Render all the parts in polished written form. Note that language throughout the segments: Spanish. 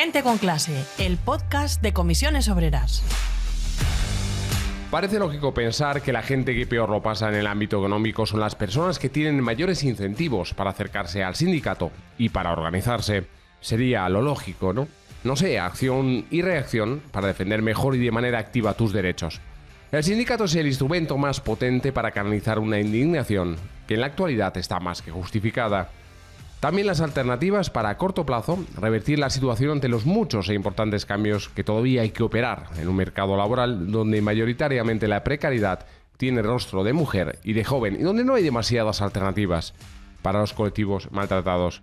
Gente con clase, el podcast de Comisiones Obreras. Parece lógico pensar que la gente que peor lo pasa en el ámbito económico son las personas que tienen mayores incentivos para acercarse al sindicato y para organizarse. Sería lo lógico, ¿no? No sé, acción y reacción para defender mejor y de manera activa tus derechos. El sindicato es el instrumento más potente para canalizar una indignación que en la actualidad está más que justificada. También las alternativas para a corto plazo revertir la situación ante los muchos e importantes cambios que todavía hay que operar en un mercado laboral donde mayoritariamente la precariedad tiene rostro de mujer y de joven y donde no hay demasiadas alternativas para los colectivos maltratados.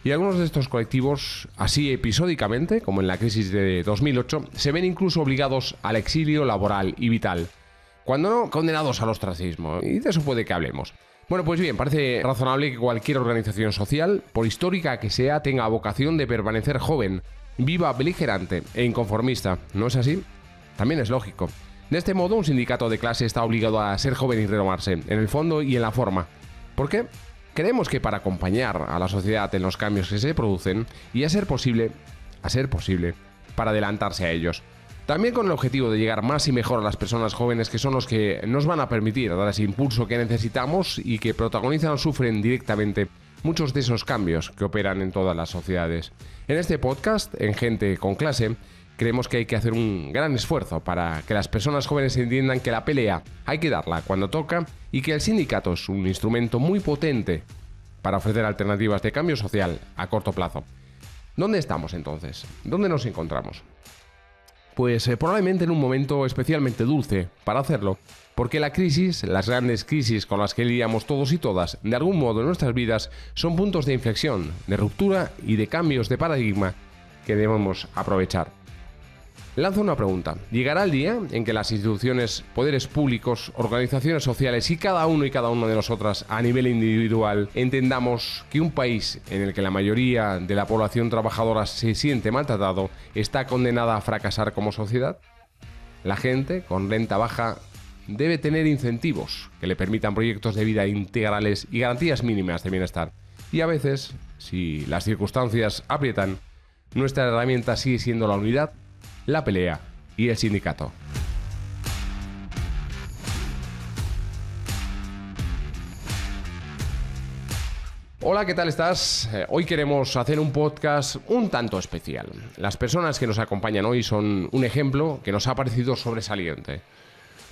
Y algunos de estos colectivos, así episódicamente, como en la crisis de 2008, se ven incluso obligados al exilio laboral y vital, cuando no condenados al ostracismo, y de eso puede que hablemos. Bueno, pues bien, parece razonable que cualquier organización social, por histórica que sea, tenga vocación de permanecer joven, viva, beligerante e inconformista. ¿No es así? También es lógico. De este modo, un sindicato de clase está obligado a ser joven y renovarse, en el fondo y en la forma. ¿Por qué? Creemos que para acompañar a la sociedad en los cambios que se producen y a ser posible, para adelantarse a ellos. También con el objetivo de llegar más y mejor a las personas jóvenes que son los que nos van a permitir dar ese impulso que necesitamos y que protagonizan o sufren directamente muchos de esos cambios que operan en todas las sociedades. En este podcast, en Gente con Clase, creemos que hay que hacer un gran esfuerzo para que las personas jóvenes entiendan que la pelea hay que darla cuando toca y que el sindicato es un instrumento muy potente para ofrecer alternativas de cambio social a corto plazo. ¿Dónde estamos entonces? ¿Dónde nos encontramos? Pues probablemente en un momento especialmente dulce para hacerlo, porque la crisis, las grandes crisis con las que lidiamos todos y todas, de algún modo en nuestras vidas, son puntos de inflexión, de ruptura y de cambios de paradigma que debemos aprovechar. Lanzo una pregunta. ¿Llegará el día en que las instituciones, poderes públicos, organizaciones sociales y cada uno de nosotras a nivel individual entendamos que un país en el que la mayoría de la población trabajadora se siente maltratado está condenada a fracasar como sociedad? La gente con renta baja debe tener incentivos que le permitan proyectos de vida integrales y garantías mínimas de bienestar. Y a veces, si las circunstancias aprietan, nuestra herramienta sigue siendo la unidad, la pelea y el sindicato. Hola, ¿qué tal estás? Hoy queremos hacer un podcast un tanto especial. Las personas que nos acompañan hoy son un ejemplo que nos ha parecido sobresaliente.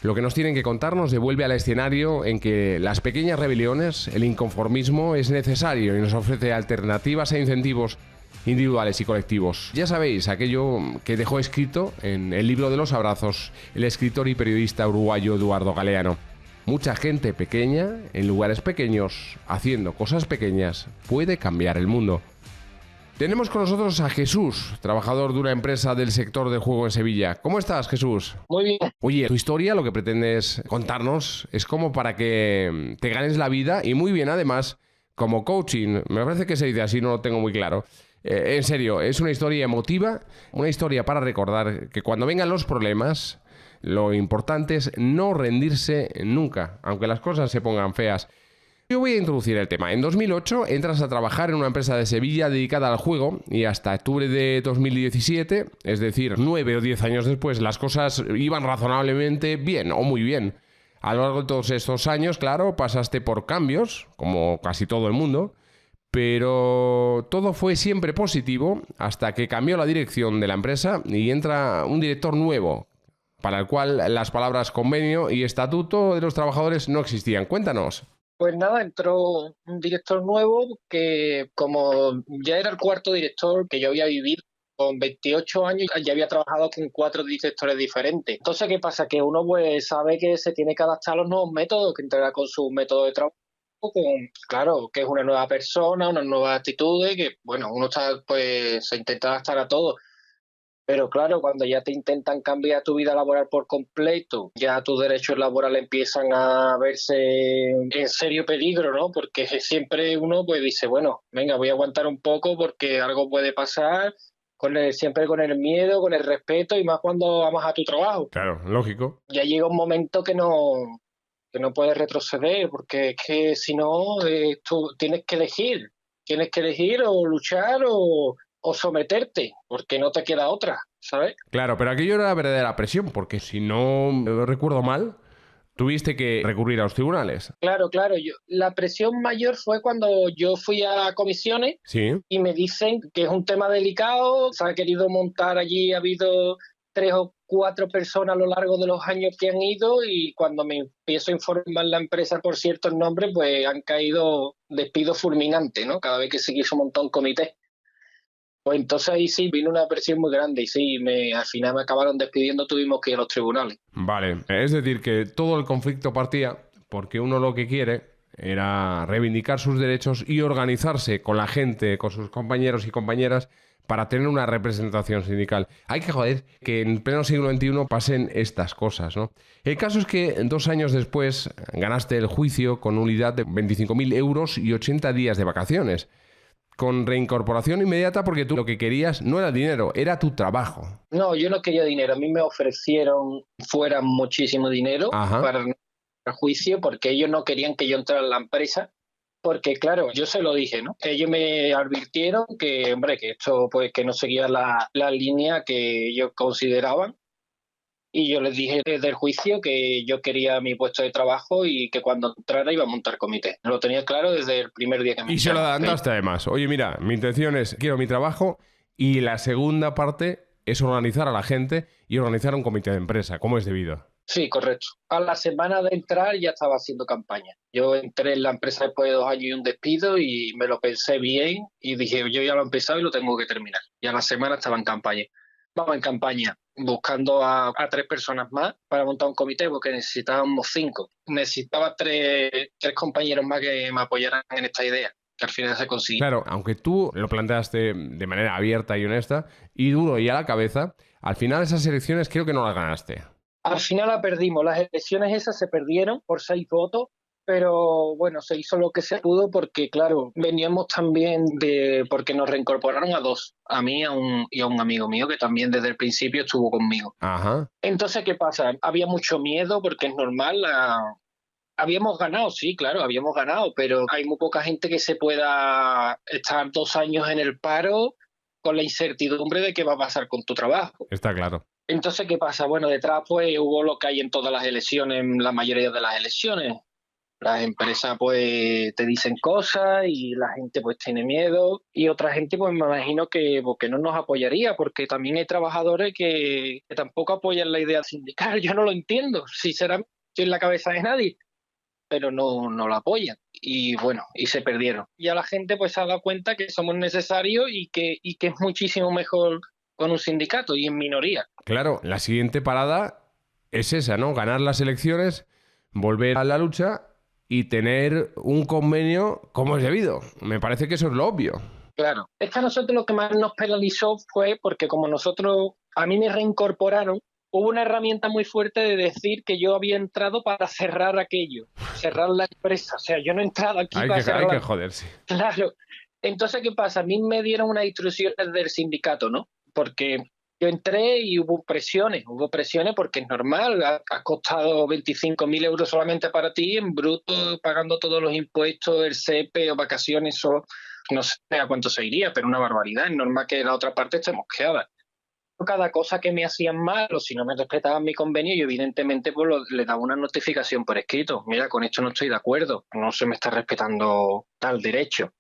Lo que nos tienen que contar nos devuelve al escenario en que las pequeñas rebeliones, el inconformismo es necesario y nos ofrece alternativas e incentivos individuales y colectivos. Ya sabéis, aquello que dejó escrito en el libro de los abrazos el escritor y periodista uruguayo Eduardo Galeano. Mucha gente pequeña, en lugares pequeños, haciendo cosas pequeñas, puede cambiar el mundo. Tenemos con nosotros a Jesús, trabajador de una empresa del sector del juego en Sevilla. ¿Cómo estás, Jesús? Muy bien. Oye, tu historia, lo que pretendes contarnos, es como para que te ganes la vida y muy bien, además, como coaching. Me parece que se dice así, no lo tengo muy claro. En serio, es una historia emotiva, una historia para recordar que cuando vengan los problemas, lo importante es no rendirse nunca, aunque las cosas se pongan feas. Yo voy a introducir el tema. En 2008 entras a trabajar en una empresa de Sevilla dedicada al juego y hasta octubre de 2017, es decir, 9 o 10 años después, las cosas iban razonablemente bien o muy bien. A lo largo de todos estos años, claro, pasaste por cambios, como casi todo el mundo, pero todo fue siempre positivo hasta que cambió la dirección de la empresa y entra un director nuevo, para el cual las palabras convenio y estatuto de los trabajadores no existían. Cuéntanos. Pues nada, entró un director nuevo que, como ya era el cuarto director que yo había vivido, con 28 años ya había trabajado con 4 directores diferentes. Entonces, ¿qué pasa? Que uno pues sabe que se tiene que adaptar a los nuevos métodos, que entrega con su método de trabajo, claro, que es una nueva persona, unas nuevas actitudes, que bueno, uno está, pues se intenta adaptar a todo. Pero claro, cuando ya te intentan cambiar tu vida laboral por completo, ya tus derechos laborales empiezan a verse en serio peligro, ¿no? Porque siempre uno pues dice, bueno, venga, voy a aguantar un poco porque algo puede pasar, siempre con el miedo, con el respeto y más cuando amas a tu trabajo. Claro, lógico. Ya llega un momento que no puedes retroceder, porque es que si no, tú tienes que elegir o luchar o someterte, porque no te queda otra, ¿sabes? Claro, pero aquello era verdadera presión, porque si no recuerdo mal, tuviste que recurrir a los tribunales. Claro, claro. La presión mayor fue cuando yo fui a comisiones Sí. y me dicen que es un tema delicado, se ha querido montar allí, ha habido 3 o 4 personas a lo largo de los años que han ido y cuando me empiezo a informar la empresa por ciertos nombres, pues han caído despidos fulminantes, ¿no? Cada vez que se quiso montar un comité. Pues entonces ahí sí vino una presión muy grande y sí, al final me acabaron despidiendo, tuvimos que ir a los tribunales. Vale, es decir, que todo el conflicto partía porque uno lo que quiere era reivindicar sus derechos y organizarse con la gente, con sus compañeros y compañeras para tener una representación sindical. Hay que joder que en pleno siglo XXI pasen estas cosas, ¿no? El caso es que 2 años después ganaste el juicio con nulidad de 25.000 euros y 80 días de vacaciones, con reincorporación inmediata porque tú lo que querías no era dinero, era tu trabajo. No, yo no quería dinero, a mí me ofrecieron fuera muchísimo dinero Ajá. para el juicio porque ellos no querían que yo entrara en la empresa. Porque claro, yo se lo dije, ¿no? Ellos me advirtieron que, hombre, que esto pues que no seguía la línea que ellos consideraban. Y yo les dije desde el juicio que yo quería mi puesto de trabajo y que cuando entrara iba a montar comité. Lo tenía claro desde el primer día que me Y se lo echaron. adelantaste además. Oye, mira, mi intención es, quiero mi trabajo y la segunda parte es organizar a la gente y organizar un comité de empresa, como es debido. Sí, correcto. A la semana de entrar ya estaba haciendo campaña. Yo entré en la empresa después de 2 años y un despido y me lo pensé bien y dije, yo ya lo he empezado y lo tengo que terminar. Y a la semana estaba en campaña. Vamos en campaña, buscando a 3 personas más para montar un comité porque necesitábamos 5. Necesitaba tres compañeros más que me apoyaran en esta idea, que al final se consiguió. Claro, aunque tú lo planteaste de manera abierta y honesta y duro y a la cabeza, al final esas elecciones creo que no las ganaste. Al final la perdimos, las elecciones esas se perdieron por 6 votos, pero bueno, se hizo lo que se pudo porque, claro, veníamos también porque nos reincorporaron a 2, a mí y a un amigo mío que también desde el principio estuvo conmigo. Ajá. Entonces, ¿qué pasa? Había mucho miedo porque es normal, habíamos ganado, sí, claro, habíamos ganado, pero hay muy poca gente que se pueda estar 2 años en el paro con la incertidumbre de qué va a pasar con tu trabajo. Está claro. Entonces, ¿qué pasa? Bueno, detrás pues hubo lo que hay en todas las elecciones, en la mayoría de las elecciones. Las empresas pues te dicen cosas y la gente pues tiene miedo y otra gente pues me imagino que no nos apoyaría porque también hay trabajadores que tampoco apoyan la idea sindical. Yo no lo entiendo, sinceramente estoy en la cabeza de nadie, pero no la apoyan y bueno, y se perdieron. Ya la gente pues se ha dado cuenta que somos necesarios y que es muchísimo mejor con un sindicato y en minoría. Claro, la siguiente parada es esa, ¿no? Ganar las elecciones, volver a la lucha y tener un convenio como es debido. Me parece que eso es lo obvio. Claro. Es que a nosotros lo que más nos penalizó fue porque como a mí me reincorporaron, hubo una herramienta muy fuerte de decir que yo había entrado para cerrar aquello, cerrar la empresa. O sea, yo no he entrado aquí para cerrar. Hay que joderse. Claro. Entonces, ¿qué pasa? A mí me dieron unas instrucciones del sindicato, ¿no? Porque yo entré y hubo presiones porque es normal, ha costado 25.000 euros solamente para ti, en bruto, pagando todos los impuestos, el CEPE o vacaciones, o no sé a cuánto se iría, pero una barbaridad, es normal que la otra parte esté mosqueada. Cada cosa que me hacían mal o si no me respetaban mi convenio, yo evidentemente pues, le daba una notificación por escrito. Mira, con esto no estoy de acuerdo, no se me está respetando tal derecho.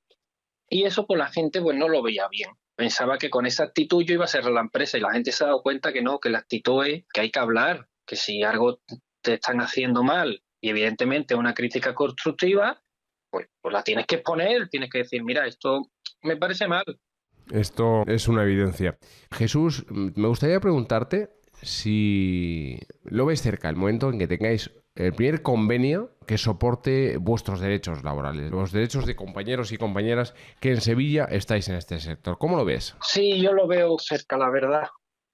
Y eso pues la gente pues no lo veía bien. Pensaba que con esa actitud yo iba a cerrar la empresa y la gente se ha dado cuenta que no, que la actitud es que hay que hablar, que si algo te están haciendo mal y evidentemente una crítica constructiva, pues la tienes que exponer, tienes que decir, mira, esto me parece mal. Esto es una evidencia. Jesús, me gustaría preguntarte si lo ves cerca el momento en que tengáis el primer convenio que soporte vuestros derechos laborales, los derechos de compañeros y compañeras que en Sevilla estáis en este sector. ¿Cómo lo ves? Sí, yo lo veo cerca, la verdad.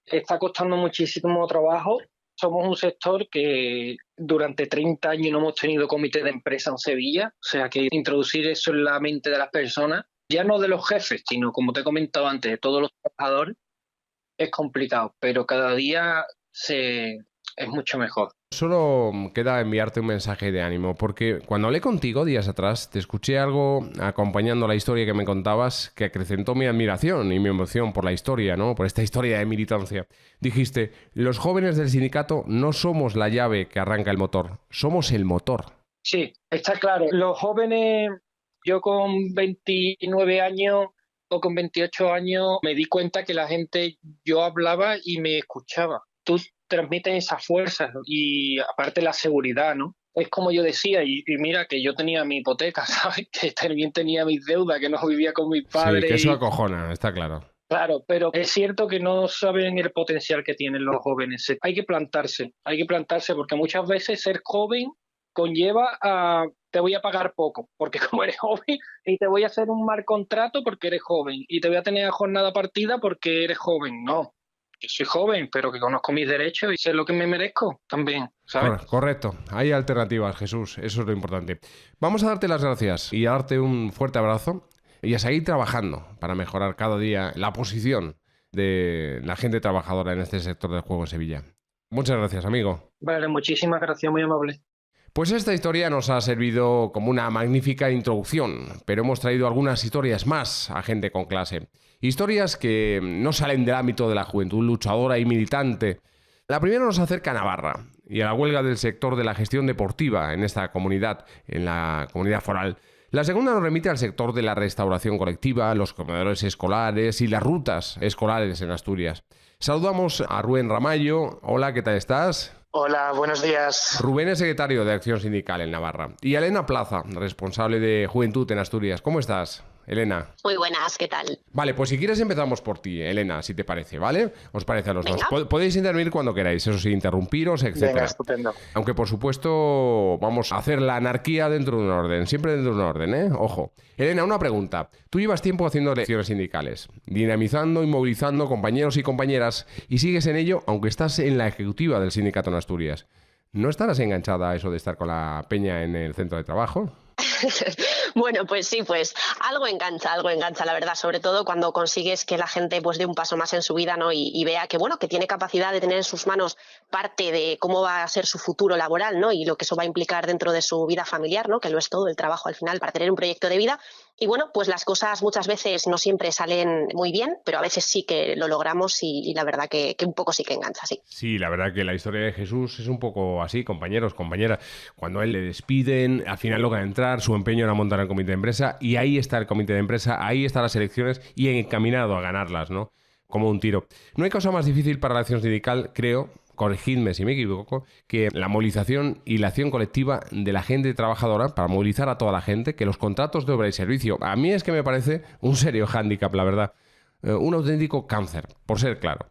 Está costando muchísimo trabajo. Somos un sector que durante 30 años no hemos tenido comité de empresa en Sevilla, o sea que introducir eso en la mente de las personas, ya no de los jefes, sino como te he comentado antes, de todos los trabajadores, es complicado, pero cada día se es mucho mejor. Solo queda enviarte un mensaje de ánimo, porque cuando hablé contigo días atrás, te escuché algo acompañando la historia que me contabas que acrecentó mi admiración y mi emoción por la historia, ¿no? Por esta historia de militancia. Dijiste, los jóvenes del sindicato no somos la llave que arranca el motor, somos el motor. Sí, está claro. Los jóvenes, yo con 29 años o con 28 años me di cuenta que la gente, yo hablaba y me escuchaba. Tú transmites esa fuerza y aparte la seguridad, ¿no? Es como yo decía, y mira que yo tenía mi hipoteca, ¿sabes? Que también tenía mis deudas, que no vivía con mis padres. Sí, que eso acojona, está claro. Claro, pero es cierto que no saben el potencial que tienen los jóvenes. Hay que plantarse porque muchas veces ser joven conlleva a te voy a pagar poco, porque como eres joven, y te voy a hacer un mal contrato porque eres joven, y te voy a tener a jornada partida porque eres joven. No, yo soy joven, pero que conozco mis derechos y sé lo que me merezco también, ¿sabes? Correcto, hay alternativas, Jesús, eso es lo importante. Vamos a darte las gracias y a darte un fuerte abrazo y a seguir trabajando para mejorar cada día la posición de la gente trabajadora en este sector del juego en Sevilla. Muchas gracias, amigo. Vale, muchísimas gracias, muy amable. Pues esta historia nos ha servido como una magnífica introducción, pero hemos traído algunas historias más a gente con clase. Historias que no salen del ámbito de la juventud luchadora y militante. La primera nos acerca a Navarra y a la huelga del sector de la gestión deportiva en esta comunidad, en la comunidad foral. La segunda nos remite al sector de la restauración colectiva, los comedores escolares y las rutas escolares en Asturias. Saludamos a Rubén Ramallo. Hola, ¿qué tal estás? Hola, buenos días. Rubén es secretario de Acción Sindical en Navarra. Y Elena Plaza, responsable de Juventud en Asturias. ¿Cómo estás, Elena? Muy buenas, ¿qué tal? Vale, pues si quieres empezamos por ti, Elena, si te parece, ¿vale? ¿Os parece a los Venga. dos? Podéis intervenir cuando queráis, eso sí, interrumpiros, etc. Venga, estupendo. Aunque, por supuesto, vamos a hacer la anarquía dentro de un orden, siempre dentro de un orden, ¿eh? Ojo. Elena, una pregunta. Tú llevas tiempo haciendo elecciones sindicales, dinamizando y movilizando compañeros y compañeras, y sigues en ello, aunque estás en la ejecutiva del sindicato en Asturias. ¿No estarás enganchada a eso de estar con la peña en el centro de trabajo? Bueno, pues sí, pues algo engancha, la verdad, sobre todo cuando consigues que la gente pues dé un paso más en su vida, ¿no? Y vea que, bueno, que tiene capacidad de tener en sus manos parte de cómo va a ser su futuro laboral, ¿no? Y lo que eso va a implicar dentro de su vida familiar, ¿no? Que lo es todo, el trabajo al final, para tener un proyecto de vida. Y bueno, pues las cosas muchas veces no siempre salen muy bien, pero a veces sí que lo logramos y la verdad que un poco sí que engancha, sí. Sí, la verdad que la historia de Jesús es un poco así, compañeros, compañeras. Cuando a él le despiden, al final logra entrar, su empeño era montar el comité de empresa y ahí está el comité de empresa, ahí están las elecciones y encaminado a ganarlas, ¿no? Como un tiro. No hay cosa más difícil para la acción sindical, creo, corregidme si me equivoco, que la movilización y la acción colectiva de la gente trabajadora para movilizar a toda la gente, que los contratos de obra y servicio. A mí es que me parece un serio hándicap, la verdad. Un auténtico cáncer, por ser claro.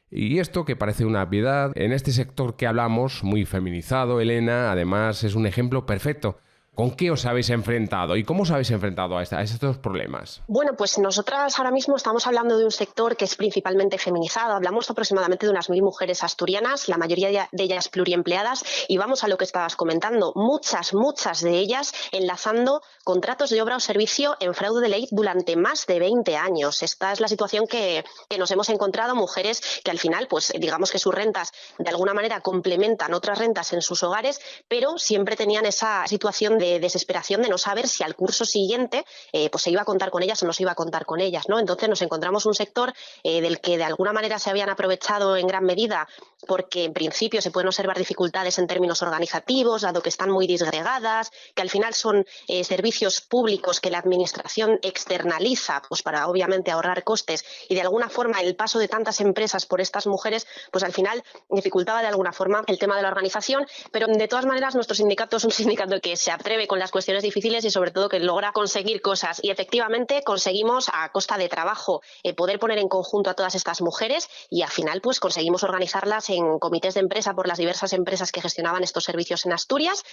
Y esto que parece una piedad, en este sector que hablamos, muy feminizado, Elena, además es un ejemplo perfecto. ¿Con qué os habéis enfrentado y cómo os habéis enfrentado a estos problemas? Bueno, pues nosotras ahora mismo estamos hablando de un sector que es principalmente feminizado. Hablamos aproximadamente de unas 1000 mujeres asturianas, la mayoría de ellas pluriempleadas, y vamos a lo que estabas comentando. Muchas de ellas enlazando contratos de obra o servicio en fraude de ley durante más de 20 años. Esta es la situación que nos hemos encontrado, mujeres que al final, pues digamos que sus rentas de alguna manera complementan otras rentas en sus hogares, pero siempre tenían esa situación de desesperación de no saber si al curso siguiente pues se iba a contar con ellas o no se iba a contar con ellas, ¿no? Entonces nos encontramos un sector del que de alguna manera se habían aprovechado en gran medida porque en principio se pueden observar dificultades en términos organizativos, dado que están muy disgregadas, que al final son servicios públicos que la administración externaliza pues para obviamente ahorrar costes, y de alguna forma el paso de tantas empresas por estas mujeres pues al final dificultaba de alguna forma el tema de la organización, pero de todas maneras nuestro sindicato es un sindicato que se atreve con las cuestiones difíciles y sobre todo que logra conseguir cosas, y efectivamente conseguimos a costa de trabajo poder poner en conjunto a todas estas mujeres, y al final pues conseguimos organizarlas en comités de empresa por las diversas empresas que gestionaban estos servicios en Asturias,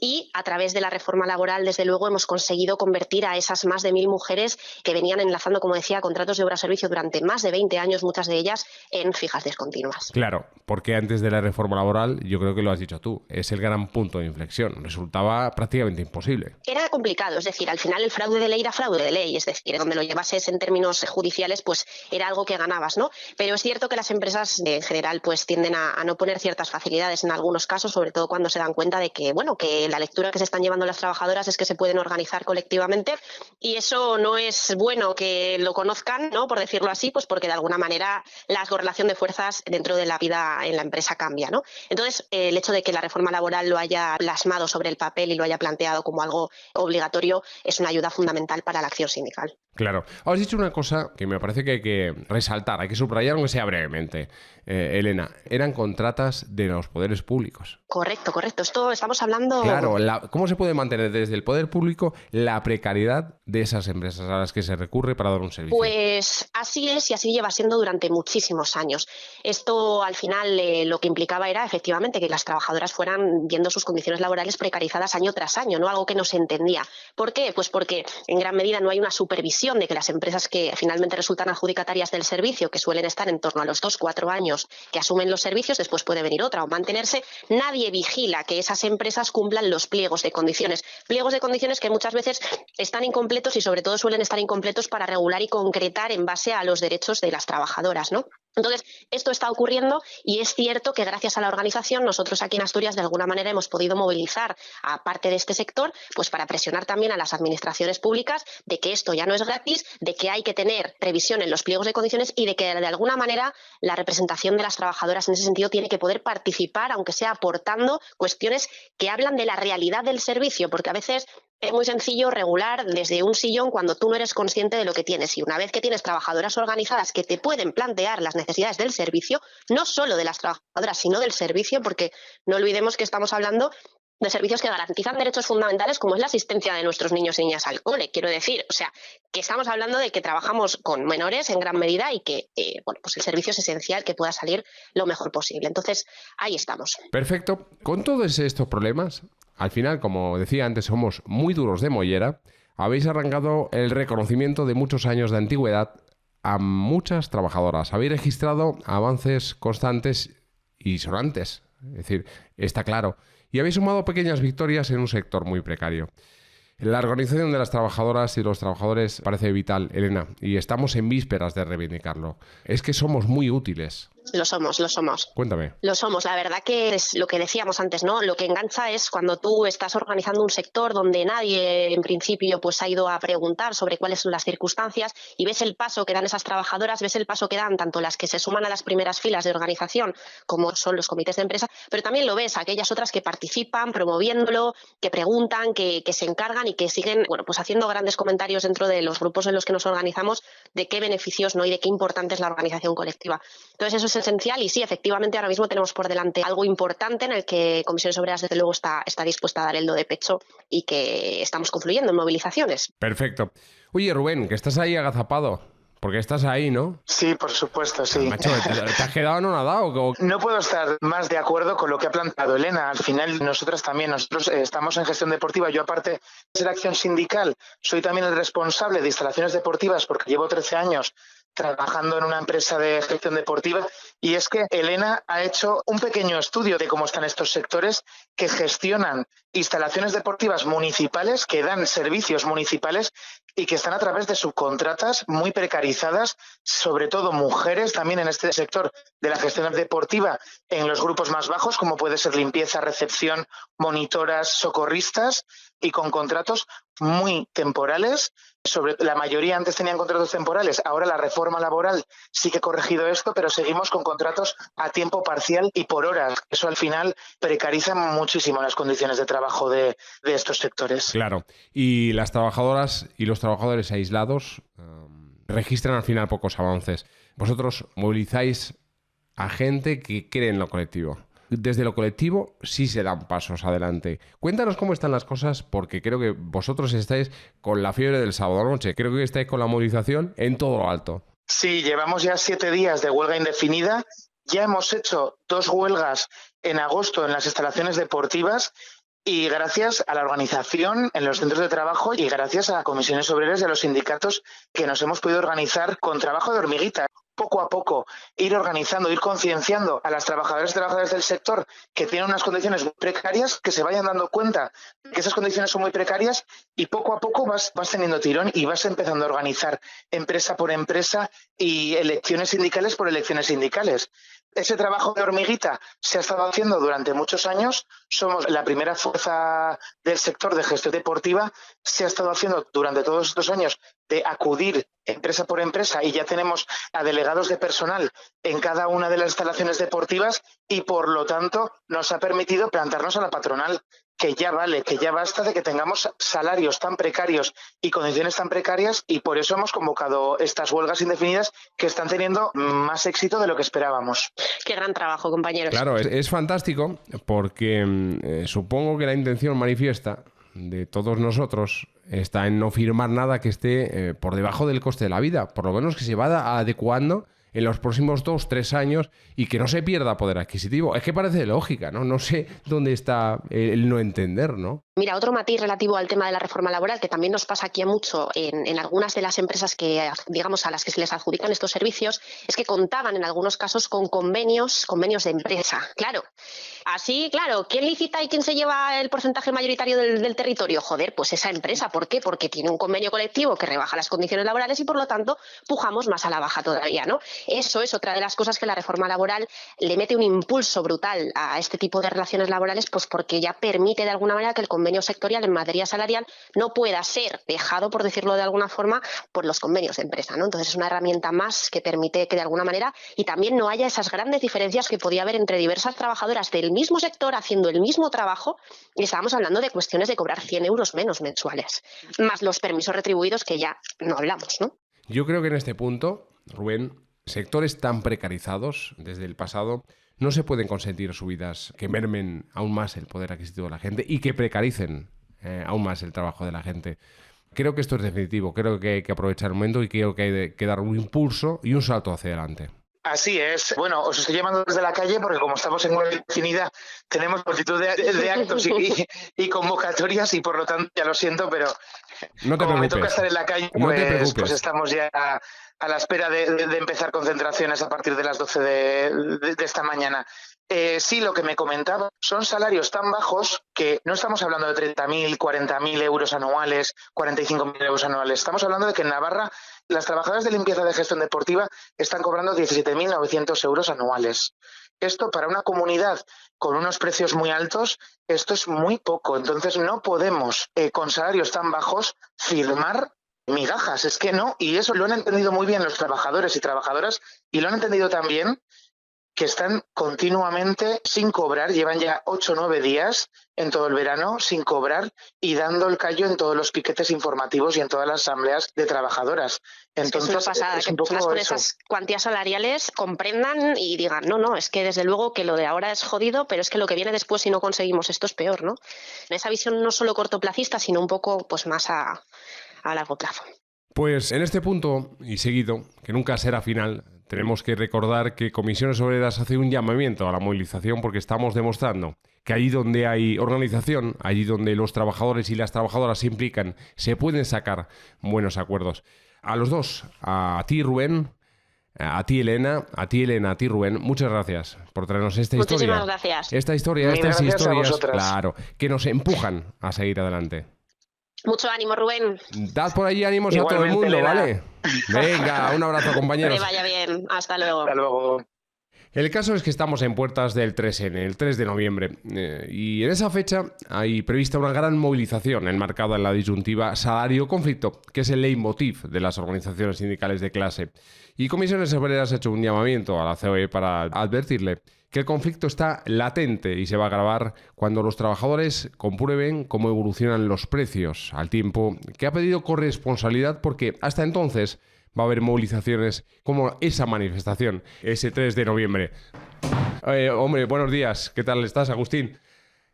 y a través de la reforma laboral desde luego hemos conseguido convertir a esas más de 1000 mujeres que venían enlazando, como decía, contratos de obra o servicio durante más de 20 años, muchas de ellas en fijas discontinuas. Claro, porque antes de la reforma laboral, yo creo que lo has dicho tú, es el gran punto de inflexión. Resultaba prácticamente prácticamente imposible. Era complicado, es decir, al final el fraude de ley era fraude de ley, es decir, donde lo llevases en términos judiciales, pues era algo que ganabas, ¿no? Pero es cierto que las empresas en general pues tienden a no poner ciertas facilidades en algunos casos, sobre todo cuando se dan cuenta de que, bueno, que la lectura que se están llevando las trabajadoras es que se pueden organizar colectivamente y eso no es bueno que lo conozcan, ¿no? Por decirlo así, pues porque de alguna manera la correlación de fuerzas dentro de la vida en la empresa cambia, ¿no? Entonces, el hecho de que la reforma laboral lo haya plasmado sobre el papel y lo haya planteado como algo obligatorio es una ayuda fundamental para la acción sindical. Claro. Has dicho una cosa que me parece que hay que resaltar, hay que subrayar, aunque sea brevemente. Elena, eran contratas de los poderes públicos. Correcto. Esto estamos hablando... Claro, ¿cómo se puede mantener desde el poder público la precariedad de esas empresas a las que se recurre para dar un servicio? Pues así es y así lleva siendo durante muchísimos años. Esto al final lo que implicaba era efectivamente que las trabajadoras fueran viendo sus condiciones laborales precarizadas año tras año, ¿no? Algo que no se entendía. ¿Por qué? Pues porque en gran medida no hay una supervisión de que las empresas que finalmente resultan adjudicatarias del servicio, que suelen estar en torno a los 2-4 años que asumen los servicios, después puede venir otra o mantenerse, nadie vigila que esas empresas cumplan los pliegos de condiciones que muchas veces están incompletos y sobre todo suelen estar incompletos para regular y concretar en base a los derechos de las trabajadoras, ¿no? Entonces, esto está ocurriendo y es cierto que gracias a la organización nosotros aquí en Asturias de alguna manera hemos podido movilizar a parte de este sector pues para presionar también a las administraciones públicas de que esto ya no es gratis, de que hay que tener previsión en los pliegos de condiciones y de que de alguna manera la representación de las trabajadoras en ese sentido tiene que poder participar, aunque sea aportando cuestiones que hablan de la realidad del servicio, porque a veces es muy sencillo regular desde un sillón cuando tú no eres consciente de lo que tienes. Y una vez que tienes trabajadoras organizadas que te pueden plantear las necesidades del servicio, no solo de las trabajadoras, sino del servicio, porque no olvidemos que estamos hablando de servicios que garantizan derechos fundamentales como es la asistencia de nuestros niños y niñas al cole. Quiero decir, o sea, que estamos hablando de que trabajamos con menores en gran medida y que bueno, pues el servicio es esencial que pueda salir lo mejor posible. Entonces, ahí estamos. Perfecto. Con todos estos problemas, al final, como decía antes, somos muy duros de mollera. Habéis arrancado el reconocimiento de muchos años de antigüedad a muchas trabajadoras. Habéis registrado avances constantes y sonantes. Es decir, está claro. Y habéis sumado pequeñas victorias en un sector muy precario. La organización de las trabajadoras y los trabajadores parece vital, Elena, y estamos en vísperas de reivindicarlo. Es que somos muy útiles. Lo somos. Cuéntame. Lo somos. La verdad que es lo que decíamos antes, ¿no? Lo que engancha es cuando tú estás organizando un sector donde nadie, en principio, pues ha ido a preguntar sobre cuáles son las circunstancias y ves el paso que dan esas trabajadoras, ves el paso que dan tanto las que se suman a las primeras filas de organización como son los comités de empresa, pero también lo ves aquellas otras que participan promoviéndolo, que preguntan, que se encargan y que siguen, bueno, pues haciendo grandes comentarios dentro de los grupos en los que nos organizamos de qué beneficios, ¿no? Y de qué importante es la organización colectiva. Entonces, eso es esencial y sí, efectivamente, ahora mismo tenemos por delante algo importante en el que Comisiones Obreras, desde luego, está dispuesta a dar el do de pecho y que estamos confluyendo en movilizaciones. Perfecto. Oye, Rubén, que estás ahí agazapado. Porque estás ahí, ¿no? Sí, por supuesto, sí. Macho, ¿te has quedado anonadado? No puedo estar más de acuerdo con lo que ha planteado Elena. Al final, nosotros estamos en gestión deportiva. Yo, aparte de ser acción sindical, soy también el responsable de instalaciones deportivas porque llevo 13 años trabajando en una empresa de gestión deportiva, y es que Elena ha hecho un pequeño estudio de cómo están estos sectores que gestionan instalaciones deportivas municipales, que dan servicios municipales y que están a través de subcontratas muy precarizadas, sobre todo mujeres también en este sector de la gestión deportiva, en los grupos más bajos, como puede ser limpieza, recepción, monitoras, socorristas, y con contratos muy temporales. La mayoría antes tenían contratos temporales, ahora la reforma laboral sí que ha corregido esto, pero seguimos con contratos a tiempo parcial y por horas. Eso al final precariza muchísimo las condiciones de trabajo de estos sectores. Claro. Y las trabajadoras y los trabajadores aislados registran al final pocos avances. Vosotros movilizáis a gente que cree en lo colectivo. Desde lo colectivo sí se dan pasos adelante. Cuéntanos cómo están las cosas, porque creo que vosotros estáis con la fiebre del sábado noche. Creo que estáis con la movilización en todo lo alto. Sí, llevamos ya 7 días de huelga indefinida. Ya hemos hecho 2 huelgas en agosto en las instalaciones deportivas, y gracias a la organización en los centros de trabajo y gracias a Comisiones Obreras y a los sindicatos que nos hemos podido organizar con trabajo de hormiguita. poco a poco ir organizando, ir concienciando a las trabajadoras y trabajadores del sector que tienen unas condiciones muy precarias, que se vayan dando cuenta que esas condiciones son muy precarias y poco a poco vas teniendo tirón y vas empezando a organizar empresa por empresa y elecciones sindicales por elecciones sindicales. Ese trabajo de hormiguita se ha estado haciendo durante muchos años. Somos la primera fuerza del sector de gestión deportiva. Se ha estado haciendo durante todos estos años de acudir empresa por empresa y ya tenemos a delegados de personal en cada una de las instalaciones deportivas y, por lo tanto, nos ha permitido plantarnos a la patronal que ya vale, que ya basta de que tengamos salarios tan precarios y condiciones tan precarias, y por eso hemos convocado estas huelgas indefinidas que están teniendo más éxito de lo que esperábamos. Qué gran trabajo, compañeros. Claro, es fantástico porque supongo que la intención manifiesta de todos nosotros está en no firmar nada que esté por debajo del coste de la vida, por lo menos que se vaya adecuando en los próximos 2-3 años y que no se pierda poder adquisitivo. Es que parece de lógica, ¿no? No sé dónde está el no entender, ¿no? Mira, otro matiz relativo al tema de la reforma laboral, que también nos pasa aquí mucho en algunas de las empresas que, digamos, a las que se les adjudican estos servicios, es que contaban en algunos casos con convenios de empresa. Claro. Así, claro, ¿quién licita y quién se lleva el porcentaje mayoritario del territorio? Joder, pues esa empresa. ¿Por qué? Porque tiene un convenio colectivo que rebaja las condiciones laborales y, por lo tanto, pujamos más a la baja todavía, ¿no? Eso es otra de las cosas que la reforma laboral le mete un impulso brutal a este tipo de relaciones laborales, pues porque ya permite de alguna manera que el convenio sectorial en materia salarial no pueda ser dejado, por decirlo de alguna forma, por los convenios de empresa, ¿no? Entonces es una herramienta más que permite que de alguna manera y también no haya esas grandes diferencias que podía haber entre diversas trabajadoras del mismo sector haciendo el mismo trabajo, y estábamos hablando de cuestiones de cobrar 100 euros menos mensuales, más los permisos retribuidos que ya no hablamos, ¿no? Yo creo que en este punto, Rubén, sectores tan precarizados desde el pasado no se pueden consentir subidas que mermen aún más el poder adquisitivo de la gente y que precaricen aún más el trabajo de la gente. Creo que esto es definitivo, creo que hay que aprovechar el momento y creo que hay que dar un impulso y un salto hacia adelante. Así es. Bueno, os estoy llamando desde la calle porque como estamos en huelga indefinida tenemos multitud de actos y convocatorias y por lo tanto ya lo siento, pero no te como preocupes. me toca estar en la calle, No te preocupes. pues estamos ya a la espera de empezar concentraciones a partir de las 12 de esta mañana. Sí, lo que me comentaba, son salarios tan bajos que no estamos hablando de 30.000, 40.000 euros anuales, 45.000 euros anuales. Estamos hablando de que en Navarra las trabajadoras de limpieza de gestión deportiva están cobrando 17.900 euros anuales. Esto para una comunidad con unos precios muy altos, esto es muy poco. Entonces no podemos, con salarios tan bajos, firmar migajas. Es que no, y eso lo han entendido muy bien los trabajadores y trabajadoras y lo han entendido también que están continuamente sin cobrar, llevan ya 8 o 9 días en todo el verano sin cobrar y dando el callo en todos los piquetes informativos y en todas las asambleas de trabajadoras. Entonces, es una pasada, es un que personas poco con eso. esas cuantías salariales comprendan y digan, no, es que desde luego que lo de ahora es jodido, pero es que lo que viene después si no conseguimos esto es peor, ¿no? En esa visión no solo cortoplacista, sino un poco pues más a largo plazo. Pues en este punto, y seguido, que nunca será final, tenemos que recordar que Comisiones Obreras hace un llamamiento a la movilización porque estamos demostrando que allí donde hay organización, allí donde los trabajadores y las trabajadoras se implican, se pueden sacar buenos acuerdos. A los dos, a ti Rubén, a ti Elena, a ti Rubén, muchas gracias por traernos esta historia. Muchísimas gracias. Estas historias, Mil estas gracias a historias, vosotras. claro, que nos empujan a seguir adelante. Mucho ánimo, Rubén. Dad por allí ánimos a todo el Igualmente, mundo, Elena. ¿vale? Venga, un abrazo, Que compañeros. vaya bien. Hasta luego. Hasta luego. El caso es que estamos en puertas del 3N, el 3 de noviembre, y en esa fecha hay prevista una gran movilización enmarcada en la disyuntiva salario-conflicto, que es el leitmotiv de las organizaciones sindicales de clase. Y Comisiones Obreras ha hecho un llamamiento a la COE para advertirle que el conflicto está latente y se va a agravar cuando los trabajadores comprueben cómo evolucionan los precios, al tiempo que ha pedido corresponsabilidad porque hasta entonces va a haber movilizaciones como esa manifestación, ese 3 de noviembre. Hombre, buenos días. ¿Qué tal estás, Agustín?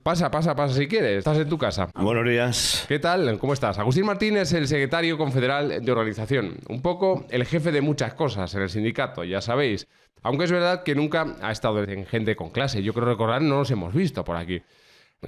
Pasa si quieres. Estás en tu casa. Buenos días. ¿Qué tal? ¿Cómo estás? Agustín Martínez, el secretario confederal de organización. Un poco el jefe de muchas cosas en el sindicato, ya sabéis. Aunque es verdad que nunca ha estado en gente con clase. Yo creo recordar, no nos hemos visto por aquí.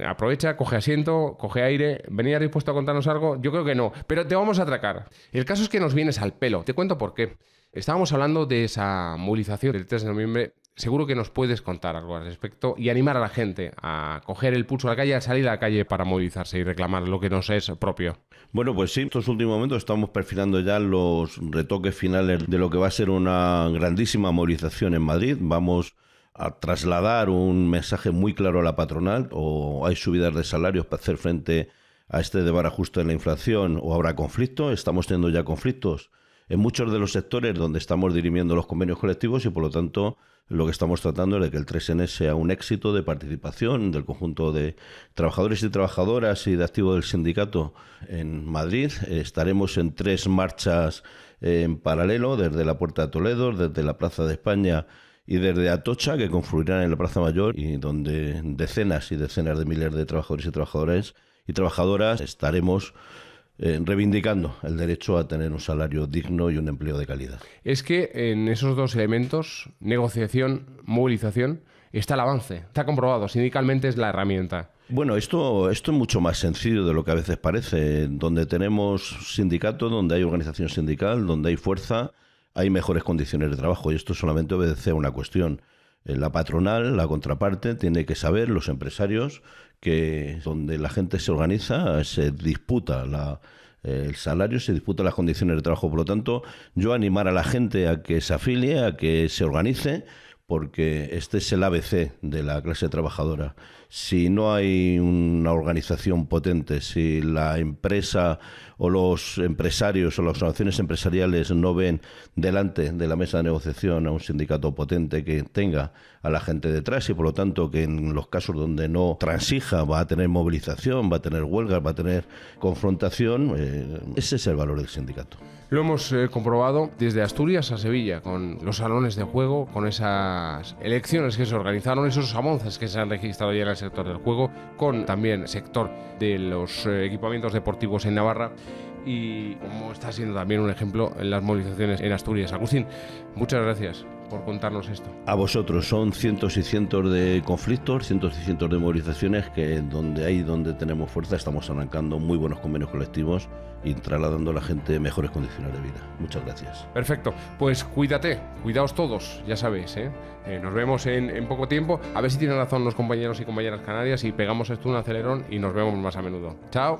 Aprovecha, coge asiento, coge aire. ¿Venías dispuesto a contarnos algo? Yo creo que no, pero te vamos a atracar. El caso es que nos vienes al pelo. Te cuento por qué. Estábamos hablando de esa movilización del 3 de noviembre. Seguro que nos puedes contar algo al respecto y animar a la gente a coger el pulso a la calle, a salir a la calle para movilizarse y reclamar lo que nos es propio. Bueno, pues sí, estos últimos momentos estamos perfilando ya los retoques finales de lo que va a ser una grandísima movilización en Madrid. Vamos a trasladar un mensaje muy claro a la patronal: o hay subidas de salarios para hacer frente a este desbarajuste en la inflación, o habrá conflicto. Estamos teniendo ya conflictos en muchos de los sectores donde estamos dirimiendo los convenios colectivos y, por lo tanto, lo que estamos tratando es de que el 3N sea un éxito de participación del conjunto de trabajadores y trabajadoras y de activos del sindicato en Madrid. Estaremos en 3 marchas en paralelo, desde la Puerta de Toledo, desde la Plaza de España y desde Atocha, que confluirán en la Plaza Mayor, y donde decenas y decenas de miles de trabajadores y trabajadoras estaremos reivindicando el derecho a tener un salario digno y un empleo de calidad. Es que en esos dos elementos, negociación, movilización, está el avance. Está comprobado, sindicalmente es la herramienta. Bueno, esto es mucho más sencillo de lo que a veces parece. Donde tenemos sindicato, donde hay organización sindical, donde hay fuerza, hay mejores condiciones de trabajo, y esto solamente obedece a una cuestión. La patronal, la contraparte, tiene que saber, los empresarios, que donde la gente se organiza se disputa el salario, se disputa las condiciones de trabajo. Por lo tanto, yo animar a la gente a que se afilie, a que se organice, porque este es el ABC de la clase trabajadora. Si no hay una organización potente, si la empresa o los empresarios o las asociaciones empresariales no ven delante de la mesa de negociación a un sindicato potente que tenga a la gente detrás, y por lo tanto que en los casos donde no transija va a tener movilización, va a tener huelgas, va a tener confrontación, ese es el valor del sindicato. Lo hemos comprobado desde Asturias a Sevilla, con los salones de juego, con esas elecciones que se organizaron, esos avances que se han registrado ya en el sector del juego, con también el sector de los equipamientos deportivos en Navarra, y como está siendo también un ejemplo en las movilizaciones en Asturias. Agustín, muchas gracias por contarnos esto. A vosotros. Son cientos y cientos de conflictos, cientos y cientos de movilizaciones que donde tenemos fuerza estamos arrancando muy buenos convenios colectivos y trasladando a la gente mejores condiciones de vida. Muchas gracias. Perfecto, pues cuídate, cuidaos todos, ya sabéis, nos vemos en poco tiempo. A ver si tienen razón los compañeros y compañeras canarias y pegamos esto un acelerón y nos vemos más a menudo. Chao.